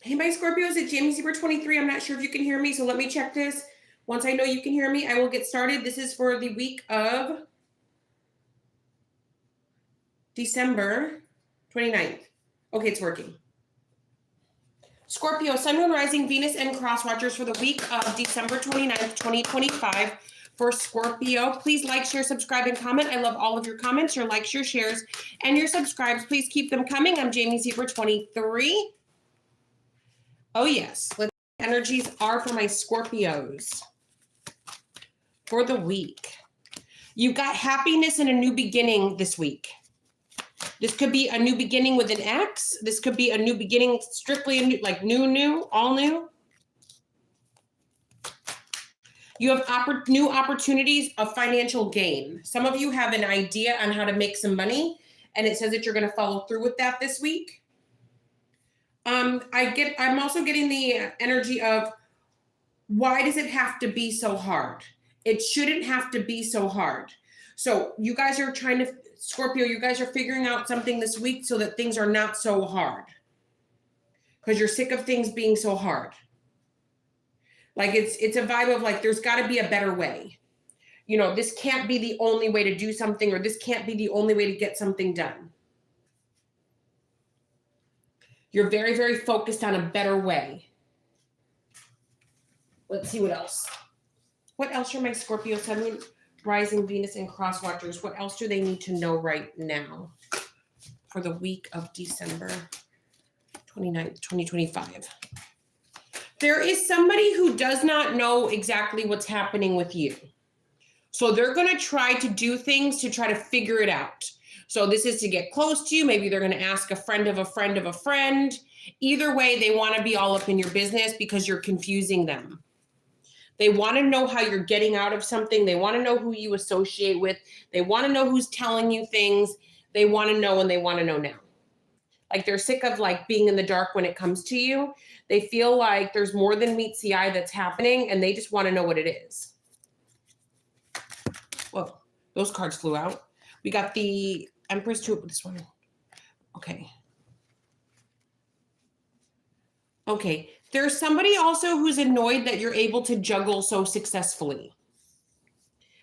Hey, my Scorpios, it's Jamie Zebra 23. I'm not sure if you can hear me, so let me check this. Once I know you can hear me, I will get started. This is for the week of December 29th. Okay, it's working. Scorpio, Sun, Moon, Rising, Venus, and Cross Watchers for the week of December 29th, 2025. For Scorpio, please like, share, subscribe, and comment. I love all of your comments, your likes, your shares, and your subscribes. Please keep them coming. I'm Jamie Zebra 23. Oh, yes. Energies are for my Scorpios for the week. You've got happiness and a new beginning this week. This could be a new beginning with an ex. This could be a new beginning, strictly a new, like new, all new. You have new opportunities of financial gain. Some of you have an idea on how to make some money, and it says that you're going to follow through with that this week. I'm also getting the energy of, why does it have to be so hard? It shouldn't have to be so hard. So you guys are trying to, Scorpio, you guys are figuring out something this week so that things are not so hard. Because you're sick of things being so hard. Like it's a vibe of like, there's got to be a better way. You know, this can't be the only way to do something, or this can't be the only way to get something done. You're very, very focused on a better way. Let's see what else. What else are my Scorpio, Sun, Moon, Rising, Venus, and Cross Watchers? What else do they need to know right now for the week of December 29th, 2025? There is somebody who does not know exactly what's happening with you. So they're going to try to do things to try to figure it out. So this is to get close to you. Maybe they're going to ask a friend of a friend of a friend. Either way, they want to be all up in your business because you're confusing them. They want to know how you're getting out of something. They want to know who you associate with. They want to know who's telling you things. They want to know, and they want to know now. Like they're sick of like being in the dark when it comes to you. They feel like there's more than meets the eye that's happening, and they just want to know what it is. Whoa, those cards flew out. We got the Empress to this one. Okay. Okay. There's somebody also who's annoyed that you're able to juggle so successfully.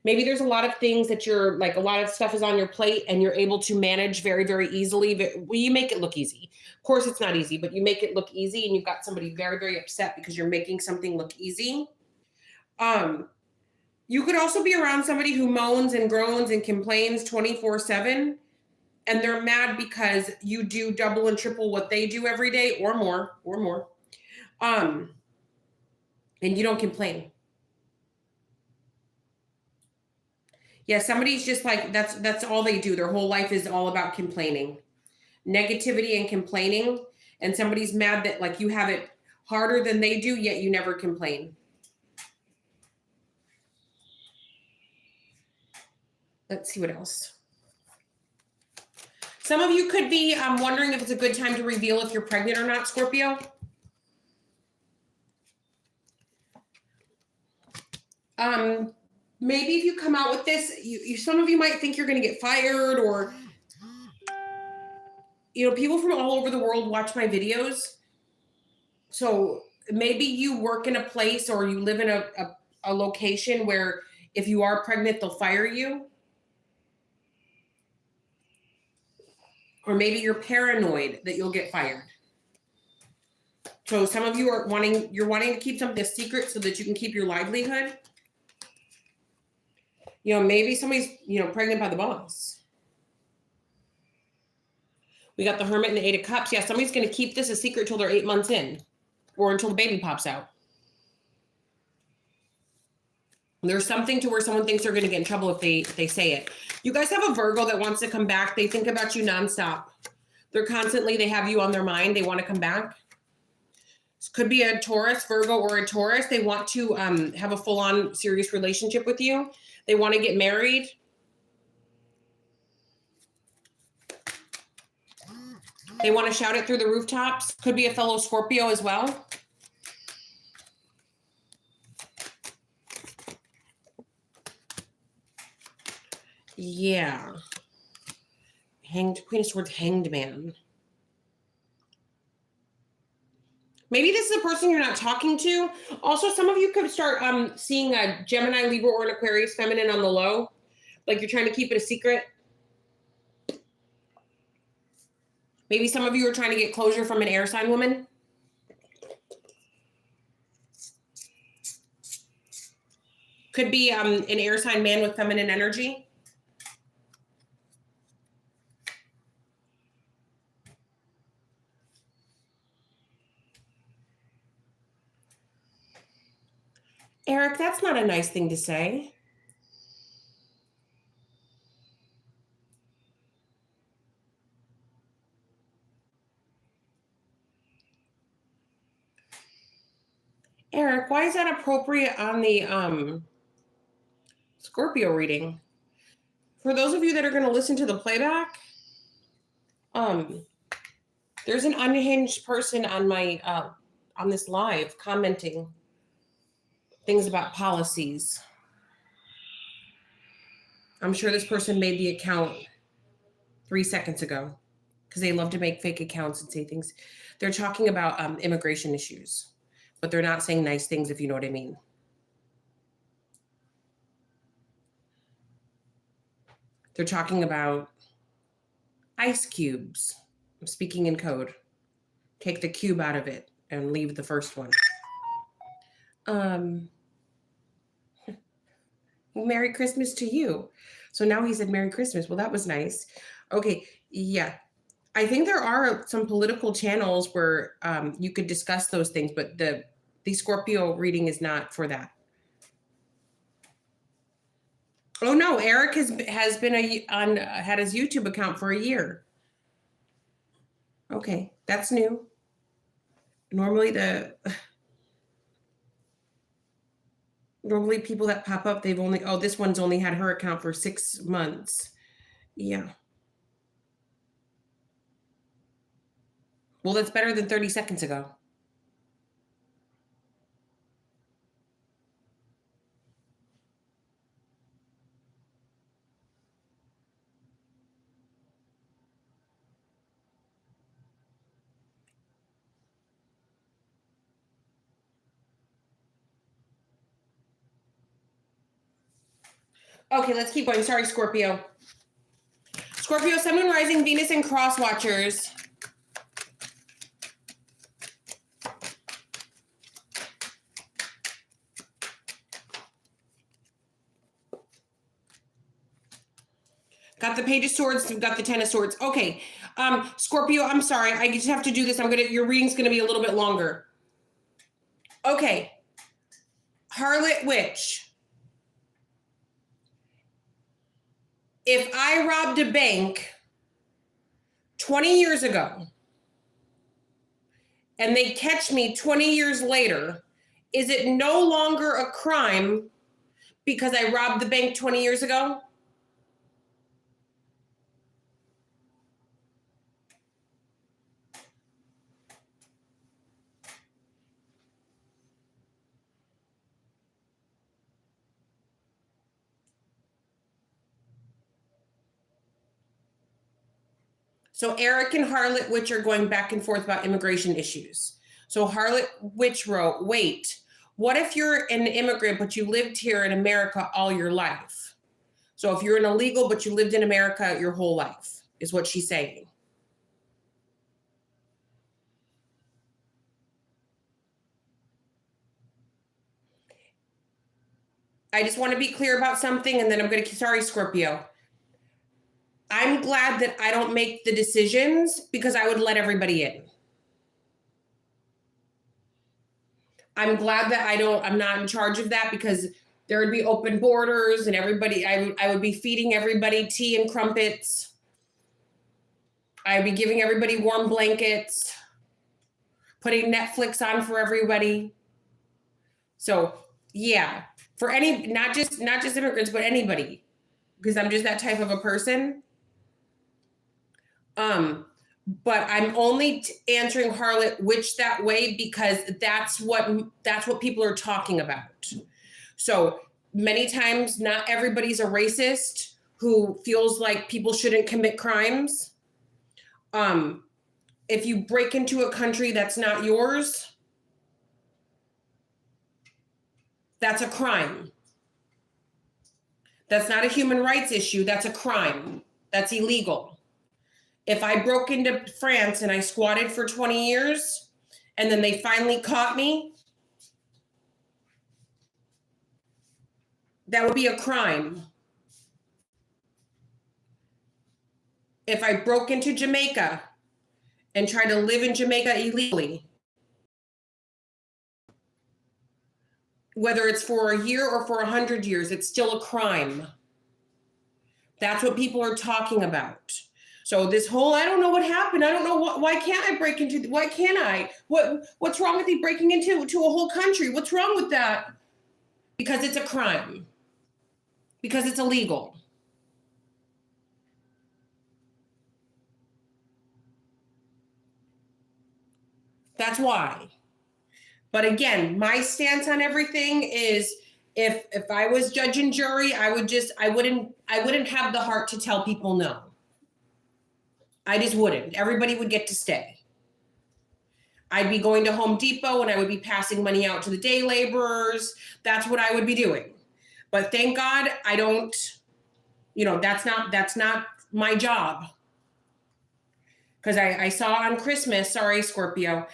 Maybe there's a lot of things that you're like, a lot of stuff is on your plate and you're able to manage very, very easily. But you make it look easy. Of course, it's not easy, but you make it look easy, and you've got somebody very, very upset because you're making something look easy. You could also be around somebody who moans and groans and complains 24/7, and they're mad because you do double and triple what they do every day, or more. And you don't complain. Yeah, somebody's just like, that's all they do. Their whole life is all about complaining, negativity and complaining. And somebody's mad that like you have it harder than they do, yet you never complain. Let's see what else. Some of you could be wondering if it's a good time to reveal if you're pregnant or not, Scorpio. Maybe if you come out with this, some of you might think you're going to get fired, or, you know, people from all over the world watch my videos. So maybe you work in a place, or you live in a location where if you are pregnant, they'll fire you. Or maybe you're paranoid that you'll get fired. So some of you are wanting to keep something a secret so that you can keep your livelihood. You know, maybe somebody's, you know, pregnant by the boss. We got the Hermit and the 8 of Cups. Yeah, somebody's going to keep this a secret until they're 8 months in, or until the baby pops out. There's something to where someone thinks they're going to get in trouble if they say it. You guys have a Virgo that wants to come back. They think about you nonstop. They have you on their mind. They want to come back. This could be a Taurus, Virgo, or a Taurus. They want to have a full-on serious relationship with you. They want to get married. They want to shout it through the rooftops. Could be a fellow Scorpio as well. Yeah. Queen of Swords, Hanged Man. Maybe this is a person you're not talking to. Also, some of you could start seeing a Gemini, Libra, or an Aquarius feminine on the low. Like you're trying to keep it a secret. Maybe some of you are trying to get closure from an air sign woman. Could be an air sign man with feminine energy. Eric, that's not a nice thing to say. Eric, why is that appropriate on the Scorpio reading? For those of you that are going to listen to the playback, there's an unhinged person on my on this live commenting things about policies. I'm sure this person made the account 3 seconds ago because they love to make fake accounts and say things. They're talking about immigration issues, but they're not saying nice things, if you know what I mean. They're talking about ice cubes. I'm speaking in code. Take the cube out of it and leave the first one. Merry Christmas to you. So now he said Merry Christmas. Well, that was nice. Okay, yeah. I think there are some political channels where you could discuss those things, but the Scorpio reading is not for that. Oh no, Eric has been had his YouTube account for a year. Okay, that's new. Normally people that pop up, they've only, oh, this one's only had her account for 6 months. Yeah. Well, that's better than 30 seconds ago. Okay, let's keep going. Sorry, Scorpio. Scorpio, Sun, Moon, Rising, Venus, and Cross Watchers. Got the Page of Swords, got the Ten of Swords. Okay, Scorpio, I'm sorry. I just have to do this. Your reading's gonna be a little bit longer. Okay. Harlot Witch. If I robbed a bank 20 years ago and they catch me 20 years later, is it no longer a crime because I robbed the bank 20 years ago? So Eric and Harlot Witch are going back and forth about immigration issues. So Harlot Witch wrote, wait, what if you're an immigrant, but you lived here in America all your life? So if you're an illegal, but you lived in America your whole life, is what she's saying. I just want to be clear about something, and then I'm going to, sorry, Scorpio. I'm glad that I don't make the decisions because I would let everybody in. I'm glad that I'm not in charge of that because there would be open borders and everybody, I would be feeding everybody tea and crumpets. I'd be giving everybody warm blankets, putting Netflix on for everybody. So yeah, for not just immigrants, but anybody, because I'm just that type of a person. But I'm only answering Harlot Witch that way because that's what people are talking about. So many times, not everybody's a racist who feels like people shouldn't commit crimes. If you break into a country that's not yours, That's a crime. That's not a human rights issue. That's a crime. That's illegal. If I broke into France and I squatted for 20 years and then they finally caught me, that would be a crime. If I broke into Jamaica and tried to live in Jamaica illegally, whether it's for a year or for 100 years, it's still a crime. That's what people are talking about. So this whole, I don't know what happened. I don't know why can't I break into, why can't I? What's wrong with you breaking into a whole country? What's wrong with that? Because it's a crime. Because it's illegal. That's why. But again, my stance on everything is if I was judge and jury, I wouldn't have the heart to tell people no. I just wouldn't. Everybody would get to stay. I'd be going to Home Depot and I would be passing money out to the day laborers. That's what I would be doing. But thank God I don't, that's not my job. Because I saw on Christmas, sorry, Scorpio,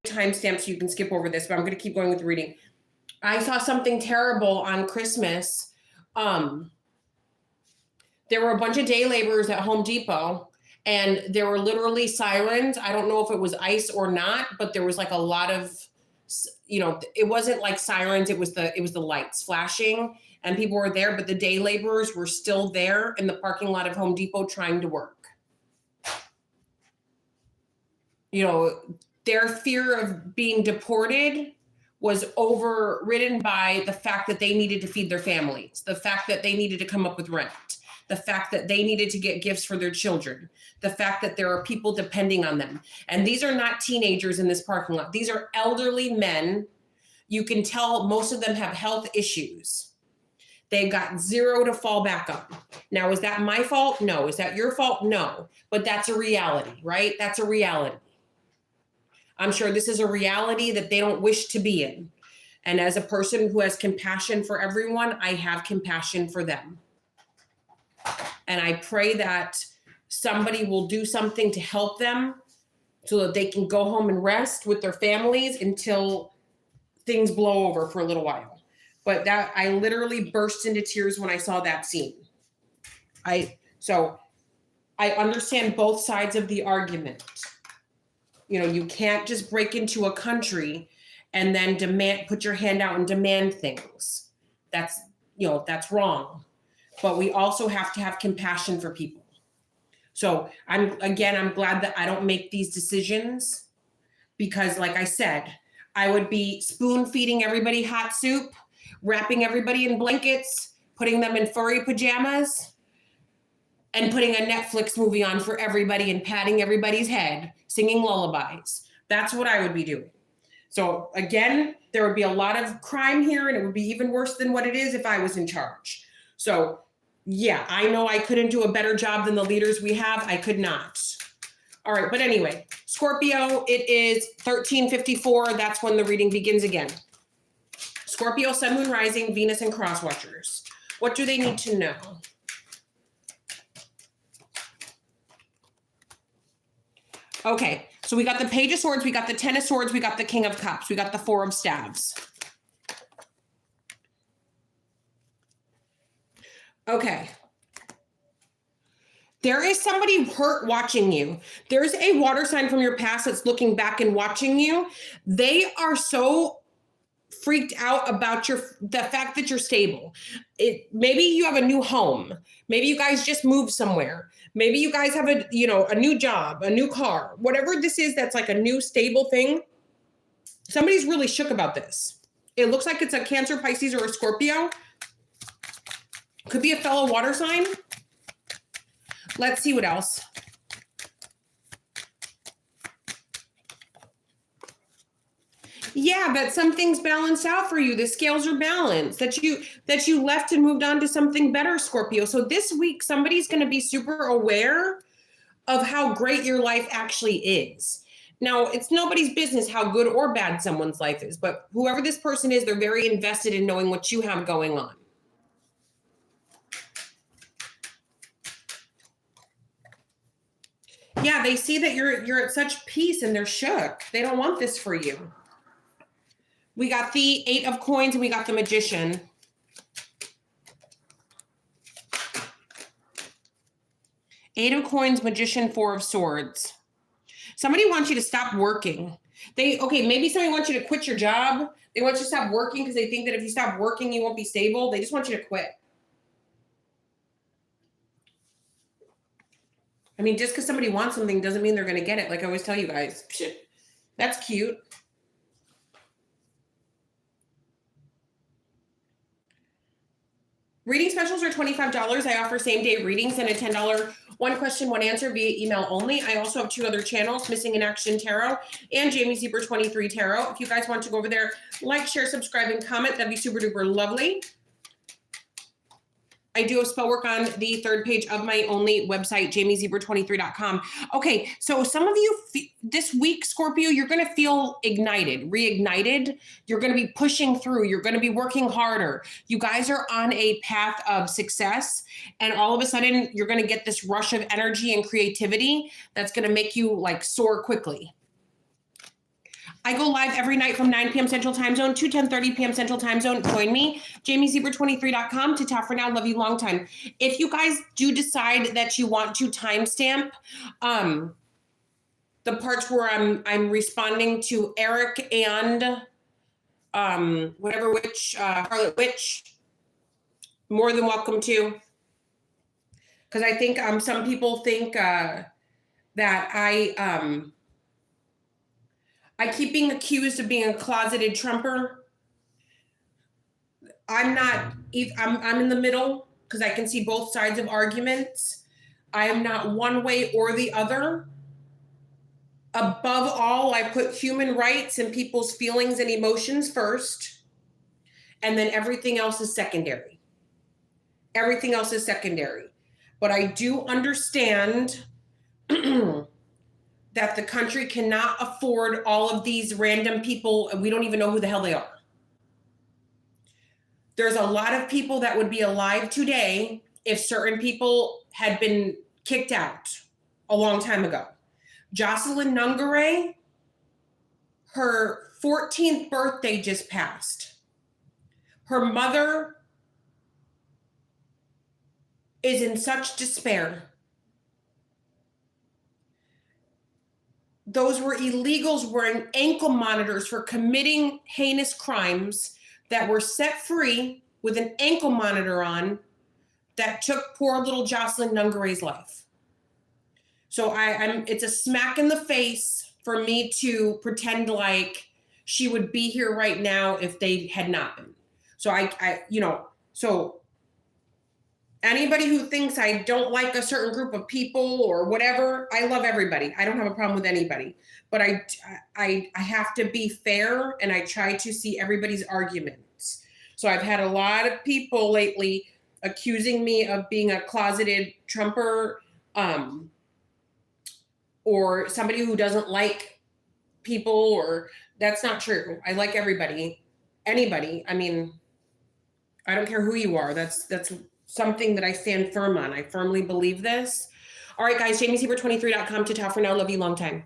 timestamp so you can skip over this, but I'm going to keep going with the reading. I saw something terrible on Christmas. There were a bunch of day laborers at Home Depot and there were literally sirens. I don't know if it was ice or not, but there was like a lot of, it wasn't like sirens. It was the lights flashing and people were there, but the day laborers were still there in the parking lot of Home Depot trying to work. Their fear of being deported was overridden by the fact that they needed to feed their families, the fact that they needed to come up with rent, the fact that they needed to get gifts for their children, the fact that there are people depending on them. And these are not teenagers in this parking lot. These are elderly men. You can tell most of them have health issues. They've got zero to fall back on. Now, is that my fault? No. Is that your fault? No. But that's a reality, right? That's a reality. I'm sure this is a reality that they don't wish to be in. And as a person who has compassion for everyone, I have compassion for them. And I pray that somebody will do something to help them so that they can go home and rest with their families until things blow over for a little while. But that I literally burst into tears when I saw that scene. So I understand both sides of the argument. You can't just break into a country and then put your hand out and demand things. That's wrong. But we also have to have compassion for people. So I'm glad that I don't make these decisions because like I said, I would be spoon feeding everybody hot soup, wrapping everybody in blankets, putting them in furry pajamas, and putting a Netflix movie on for everybody and patting everybody's head, singing lullabies. That's what I would be doing. So again, there would be a lot of crime here and it would be even worse than what it is if I was in charge. So yeah, I know I couldn't do a better job than the leaders we have. I could not. All right, but anyway, Scorpio, it is 13:54. That's when the reading begins again. Scorpio, Sun, Moon, Rising, Venus, and Cross Watchers. What do they need to know? Okay, so we got the Page of Swords, we got the Ten of Swords, we got the King of Cups, we got the Four of Staves. Okay. There is somebody hurt watching you. There's a water sign from your past that's looking back and watching you. They are so freaked out about the fact that you're stable. Maybe you have a new home. Maybe you guys just moved somewhere. Maybe you guys have a new job, a new car, whatever this is that's like a new stable thing. Somebody's really shook about this. It looks like it's a Cancer, Pisces, or a Scorpio. Could be a fellow water sign. Let's see what else. Yeah, that something's balanced out for you. The scales are balanced, that you left and moved on to something better, Scorpio. So this week, somebody's going to be super aware of how great your life actually is. Now, it's nobody's business how good or bad someone's life is, but whoever this person is, they're very invested in knowing what you have going on. Yeah, they see that you're at such peace and they're shook. They don't want this for you. We got the 8 of coins and we got the magician. Eight of coins, magician, 4 of swords. Somebody wants you to stop working. Maybe somebody wants you to quit your job. They want you to stop working because they think that if you stop working, you won't be stable. They just want you to quit. I mean, just because somebody wants something doesn't mean they're going to get it. Like I always tell you guys, that's cute. Reading specials are $25. I offer same-day readings and a $10 one question, one answer via email only. I also have 2 other channels, Missing in Action Tarot and Jamie Zebra 23 Tarot. If you guys want to go over there, like, share, subscribe, and comment, that'd be super duper lovely. I do a spell work on the 3rd page of my only website, jamiezebra23.com. Okay, so some of you, this week, Scorpio, you're going to feel ignited, reignited. You're going to be pushing through. You're going to be working harder. You guys are on a path of success, and all of a sudden, you're going to get this rush of energy and creativity that's going to make you like soar quickly. I go live every night from 9 p.m. Central Time Zone to 10:30 p.m. Central Time Zone. Join me, jamiezebra23.com. To ta for now, love you long time. If you guys do decide that you want to timestamp the parts where I'm responding to Eric and whatever witch, Harlot Witch, more than welcome to. Because I think some people think that I keep being accused of being a closeted Trumper. I'm not, I'm in the middle because I can see both sides of arguments. I am not one way or the other. Above all, I put human rights and people's feelings and emotions first, and then everything else is secondary. Everything else is secondary. But I do understand that the country cannot afford all of these random people, and we don't even know who the hell they are. There's a lot of people that would be alive today if certain people had been kicked out a long time ago. Jocelyn Nungare, her 14th birthday just passed. Her mother is in such despair. Those were illegals wearing ankle monitors for committing heinous crimes that were set free with an ankle monitor on that took poor little Jocelyn Nungare's life. So it's a smack in the face for me to pretend like she would be here right now if they had not been. So so anybody who thinks I don't like a certain group of people or whatever, I love everybody. I don't have a problem with anybody, but I have to be fair, and I try to see everybody's arguments. So I've had a lot of people lately accusing me of being a closeted Trumper, or somebody who doesn't like people, or that's not true. I like everybody, anybody. I mean, I don't care who you are. That's something that I stand firm on. I firmly believe this. All right, guys, jamiezebra23.com. To for now. Love you long time.